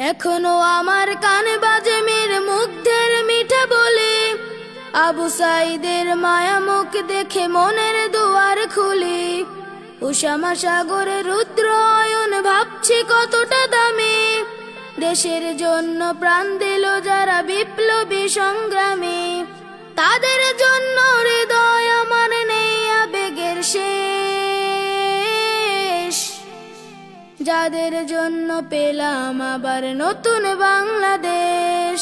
এখনো আমার কানে বাজে মীর মুগ্ধের মিঠা বলে, আবু সাইদের মায়া মুখ দেখে মনের দুয়ার খুলি। উষামা সাগরে রুদ্র অয়ন ভাবছি কতটা দামি, দেশের জন্য প্রাণ দিল যারা বিপ্লবী সংগ্রামী। তাদের জন্য হৃদয় আমার নেই আবেগের শেষ, যাদের জন্য পেলাম আবার নতুন বাংলাদেশ,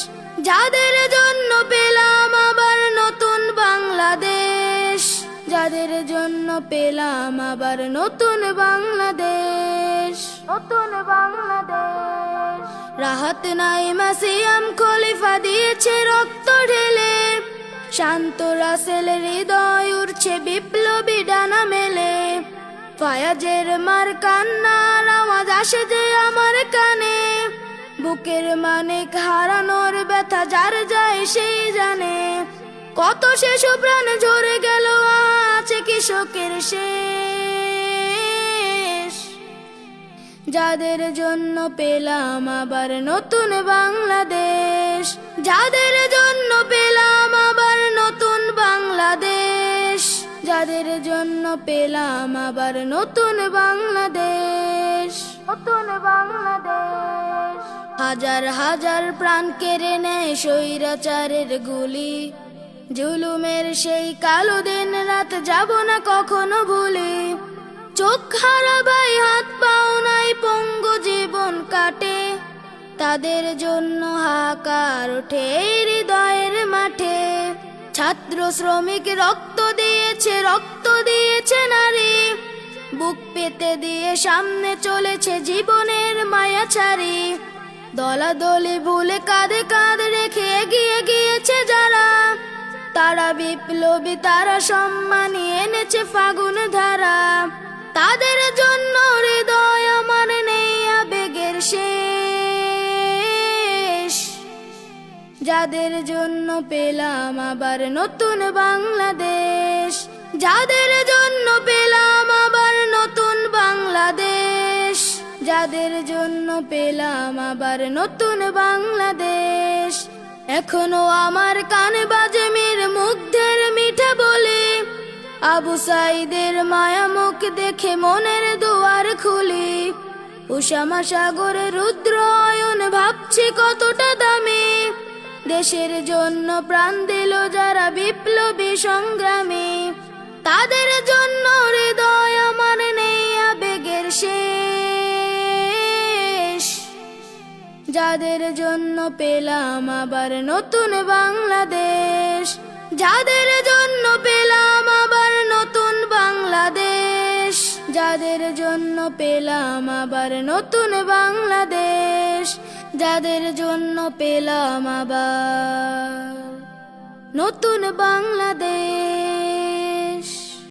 যাদের জন্য পেলাম আবার নতুন বাংলাদেশ, যাদের জন্য পেলাম আবার নতুন বাংলাদেশ, নতুন বাংলাদেশ। রাহাত নাইমা সিয়াম খলিফা দিয়েছে রক্ত ঢেলে, শান্ত রাসেল হৃদয় উড়ছে বিপ্লবী ডানা মেলে। ফায়াজের মার কান্নার আওয়াজ আসে যে আমার কানে, বুকের মানিক হারানোর ব্যথা যার যায় সেই জানে। কত শিশু প্রাণ ঝরে গেল আছে কৃষকের শেষ, যাদের জন্য পেলাম আবার নতুন বাংলাদেশ, যাদের জন্য পেলাম আবার নতুন বাংলাদেশ, যাদের জন্য পেলাম আবার নতুন বাংলাদেশ, নতুন বাংলাদেশ। হাজার হাজার প্রাণ কেড়ে নেয় স্বৈরাচারের গুলি, জুলুমের সেই কালো দিন রাত যাব না কখনো ভুলি। চোখ হারাবাই হাত পাও নাই পঙ্গু জীবন কাটে, তাদের জন্য হাহাকার ওঠে হৃদয়ের মাঠে। ছাত্র শ্রমিক রক্ত দিয়েছে নারী, বুক পেতে দিয়ে সামনে চলেছে জীবনের মায়া ছাড়ি। দলাদলি ভুলে কাঁধে কাঁধ রেখে এগিয়ে গিয়েছে যারা, তারা বিপ্লবী তারা সম্মানী এনেছে ফাগুন ধারা। তাদের জন্য হৃদয় আমার নেই আবেগের শেষ, যাদের জন্য পেলাম আবার নতুন বাংলাদেশ, যাদের জন্য পেলাম আবার নতুন বাংলাদেশ, যাদের জন্য পেলাম আবার নতুন বাংলাদেশ। এখনো আমার কানে বাজে মীর মুগ্ধের মিঠা বলে, আবু সাইদের মায়া মুখ দেখে মনের দুয়ার খুলি। উষামা সাগরে রুদ্র অয়ন ভাবছি কতটা দামি, দেশের জন্য প্রাণ দিল যারা বিপ্লবী সংগ্রামী। তাদের জন্য হৃদয় আমার নেই আবেগের শেষ, যাদের জন্য পেলাম আবার নতুন বাংলাদেশ, যাদের জন্য পেলাম আবার নতুন বাংলাদেশ, যাদের জন্য পেলাম আবার নতুন বাংলাদেশ, যাদের জন্য পেলাম আবার নতুন বাংলাদেশ।